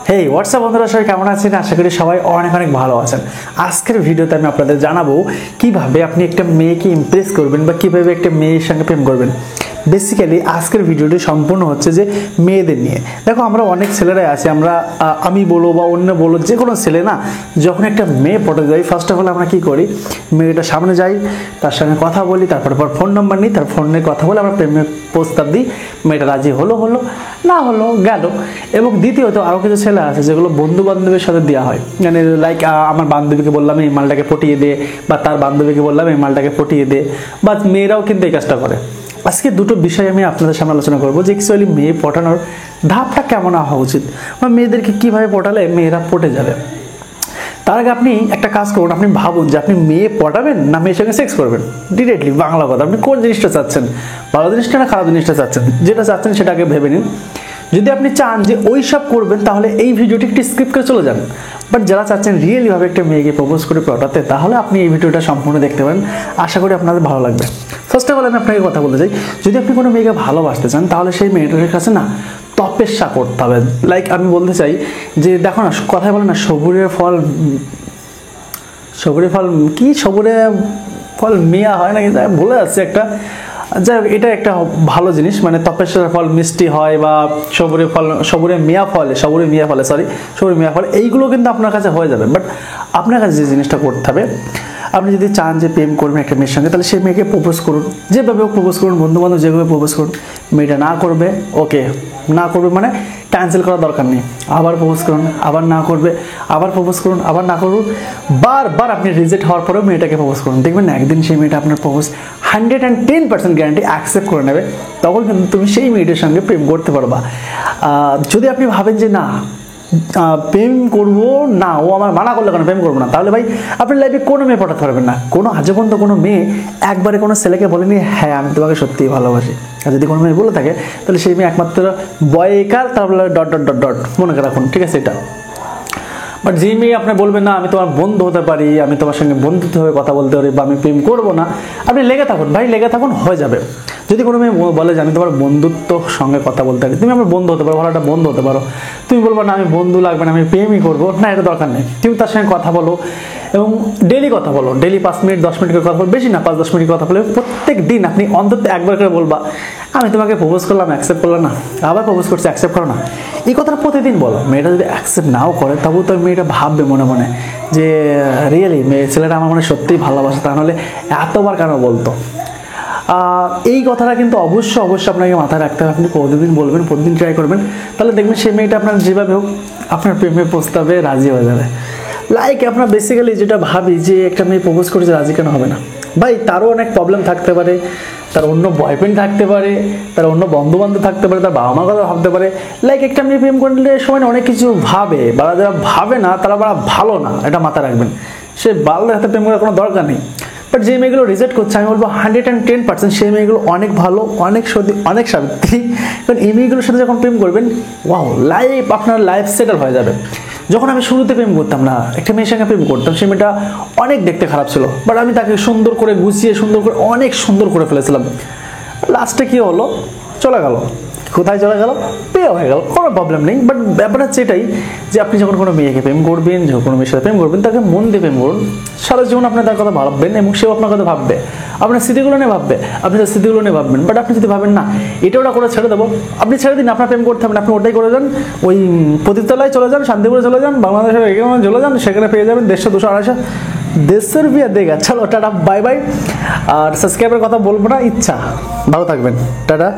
হেই WhatsApp বন্ধুরা, সবাই কেমন আছেন? আশা করি সবাই অনেক অনেক ভালো আছেন। আজকের ভিডিওতে আমি আপনাদের জানাবো কিভাবে আপনি একটা মেয়েকে ইমপ্রেস করবেন বা কিভাবে একটা মেয়ের সঙ্গে প্রেম করবেন। বেসিক্যালি আজকের ভিডিওটি সম্পূর্ণ হচ্ছে যে মেয়েদের নিয়ে। দেখো, আমরা অনেক ছেলেরাই আছি, আমি বলো বা অন্য বলো, যে কোনো ছেলে না, যখন একটা মেয়ে পটাতে যাই, ফার্স্ট অফ অল আমরা কী করি, মেয়েটার সামনে যাই, তার সঙ্গে কথা বলি, তারপর ফোন নাম্বার নিই, তার ফোনে কথা বলে আমরা প্রেমের প্রস্তাব দিই। মেয়েটা রাজি হলো না হলো গেল। এবং দ্বিতীয়ত আরও কিছু ছেলে আছে যেগুলো বন্ধু বান্ধবের সাথে দেওয়া হয়, মানে লাইক আমার বান্ধবীকে বললাম এই মালটাকে পটিয়ে দে, বা তার বান্ধবীকে বললাম এই মালটাকে পটিয়ে দে, বা মেয়েরাও কিন্তু এই কাজটা করে। আজকে দুটো বিষয় আমি আপনাদের সামনে আলোচনা করবো যে অ্যাকচুয়ালি মেয়ে পটানোর ধাপটা কেমন হওয়া উচিত, বা মেয়েদেরকে কীভাবে পটালে মেয়েরা পটে যাবে। তার আগে আপনি একটা কাজ করুন, আপনি ভাবুন যে আপনি মেয়ে পটাবেন না মেয়ের সঙ্গে সেক্স করবেন। ডিরেক্টলি বাংলা কথা, আপনি কোন জিনিসটা চাচ্ছেন, ভালো জিনিসটা না খারাপ জিনিসটা চাচ্ছেন? যেটা চাচ্ছেন সেটা আগে ভেবে নিন। যদি আপনি চান যে ওই সব করবেন তাহলে এই ভিডিওটি একটু স্কিপ করে চলে যান। বাট যারা চাচ্ছেন রিয়েলিভাবে একটা মেয়েকে প্রপোজ করে পটাতে, তাহলে আপনি এই ভিডিওটা সম্পূর্ণ দেখতে পারেন। আশা করি আপনাদের ভালো লাগবে। ফার্স্ট অফ অল আমি আপনাকে কথা বলতে চাই, যদি আপনি কোনো মেয়েকে ভালোবাসতে চান তাহলে সেই মেয়েটার কাছে না তপস্যা করতে হবে। লাইক আমি বলতে চাই যে দেখো না, কথায় বলে না সবুরের ফল মিয়া হয় নাকি, ভুলে যাচ্ছে একটা। যাই হোক, এটা একটা ভালো জিনিস, মানে তপস্যার ফল মিষ্টি হয়, বা সবুরে মিয়া ফলে এইগুলো কিন্তু আপনার কাছে হয়ে যাবে। বাট আপনার কাছে যে জিনিসটা করতে হবে, আপনি যদি চান যে প্রেম করবেন একটা মেয়ের সঙ্গে, তাহলে সেই মেয়েকে প্রপোজ করুন, যেভাবে প্রপোজ করুন, বন্ধু বান্ধব যেভাবে প্রপোজ করুন। মেয়েটা না করবে, ওকে, না করবে মানে ক্যান্সেল করার দরকার নেই, আবার প্রপোজ করুন, আবার না করবে, আবার প্রপোজ করুন, আবার না করুন, বারবার আপনি রিজেক্ট হওয়ার পরেও মেয়েটাকে প্রপোজ করুন। দেখবেন না একদিন সেই মেয়েটা আপনার প্রপোজ 110% গ্যারান্টি অ্যাকসেপ্ট করে নেবে। তখন কিন্তু তুমি সেই মেয়েটার সঙ্গে প্রেম করতে পারবা। যদি আপনি ভাবেন যে না প্রেম করবো না, ও আমার মানা করলে কেন প্রেম করবো না, তাহলে ভাই আপনার লাইফে কোনো মেয়ে পটাতে পারবেন না। আজ পর্যন্ত কোনো মেয়ে একবারে কোনো ছেলেকে বলেনি হ্যাঁ আমি তোমাকে সত্যিই ভালোবাসি। আর যদি কোনো মেয়ে বলে থাকে তাহলে সেই মেয়ে একমাত্র বয়কার, তারপরে ... মনে রাখুন, ঠিক আছে এটা। বাট যে মেয়ে আপনি বলবেন না আমি তোমার বন্ধু হতে পারি, আমি তোমার সঙ্গে বন্ধুত্ব হয়ে কথা বলতে পারি, বা আমি প্রেম করবো না, আপনি লেগে থাকুন ভাই, লেগে থাকুন, হয়ে যাবে। যদি কোনো মেয়ে বলে যে আমি তোমার বন্ধুত্ব সঙ্গে কথা বলতে পারি, তুমি আমার বন্ধু হতে পারো, ভালো একটা বন্ধু হতে পারো, তুমি বলবো না আমি বন্ধু লাগবে না, আমি প্রেমই করবো না, এটা দরকার নেই। তুমি তার সঙ্গে কথা বলো এবং ডেলি কথা বলো, ডেলি 5 মিনিট 10 মিনিট করে কথা বলো, বেশি না 5-10 মিনিট কথা বলে প্রত্যেক দিন আপনি অন্তত একবার করে বলবা আমি তোমাকে প্রপোজ করলাম, অ্যাকসেপ্ট করলাম না, আবার প্রপোজ করছি, অ্যাকসেপ্ট করো না। এই কথাটা প্রতিদিন বলো। মেয়েটা যদি অ্যাকসেপ্ট নাও করে তবুও তো মেয়েটা ভাববে মনে মনে যে রিয়েলি ছেলেটা আমার মনে সত্যিই ভালোবাসে, তাহলে এতবার কেন বলতো। এই কথাটা কিন্তু অবশ্যই আপনাকে মাথায় রাখতে হবে। আপনি প্রতিদিন বলবেন, প্রতিদিন ট্রাই করবেন, তাহলে দেখবেন সেই মেয়েটা আপনার যেভাবে হোক আপনার প্রেমের প্রস্তাবে রাজি হয়ে যাবে। লাইক আমরা বেসিক্যালি যেটা ভাবি যে একটা মেয়ে প্রপোজ করেছে রাজি কেন হবে না, ভাই তারও অনেক প্রবলেম থাকতে পারে, তার অন্য বয়ফ্রেন্ড থাকতে পারে, তার অন্য বন্ধুবান্ধব থাকতে পারে, তার বাবা মার কথা ভাবতে পারে। লাইক একটা মেয়ে প্রেম করলে সময় অনেক কিছু ভাবে, বা যারা ভাবে না তারা ভালো না, এটা মাথায় রাখবেন। সে বাল্যের হাতে প্রেম করার কোনো দরকার নেই। বাট যে মেয়েগুলো রিজেক্ট করছে, আমি বলবো 110% সেই মেয়েগুলো অনেক ভালো, অনেক সত্যি, অনেক সাবিত্রী। কারণ এই মেয়েগুলোর সাথে যখন প্রেম করবেন, ওয়াও, আপনার লাইফ সেটেল হয়ে যাবে। যখন আমি শুরুতে প্রেম করতাম না, একটা মেয়ের সঙ্গে প্রেম করতাম, সেই মেয়েটা অনেক দেখতে খারাপ ছিল, বাট আমি তাকে সুন্দর করে গুছিয়ে অনেক সুন্দর করে ফেলেছিলাম। লাস্টে কি হলো, চলে গেল, কোথায় চলে গেল, বিয়ে হয়ে গেল, কোনো প্রবলেম নেই। বাট ব্যাপার হচ্ছে এটাই যে আপনি যখন কোনো মেয়েকে প্রেম করবেন, যখন কোনো মেয়ের সাথে প্রেম করবেন, তাকে মন দিয়ে প্রেম করুন। সারা জীবন আপনি তার কথা ভাববেন এবং সেও আপনার কথা ভাববে, আপনার স্মৃতিগুলো নিয়ে ভাববে, আপনি তার স্মৃতিগুলো নিয়ে ভাববেন। বাট আপনি যদি ভাবেন না এটা ওটা করে ছেড়ে দেবো, আপনি ছেড়ে দিন, আপনার প্রেম করতে হবে না, আপনি ওটাই করে যান, ওই প্রদীপতলায় চলে যান, শান্তিপুরে চলে যান, বাংলাদেশের এখানে চলে যান, সেখানে পেয়ে যাবেন 150-200-250 ₹150 দেগা। চলো টাটা, বাই বাই। আর সাবস্ক্রাইবের কথা বলবো না, ইচ্ছা। ভালো থাকবেন, টাটা।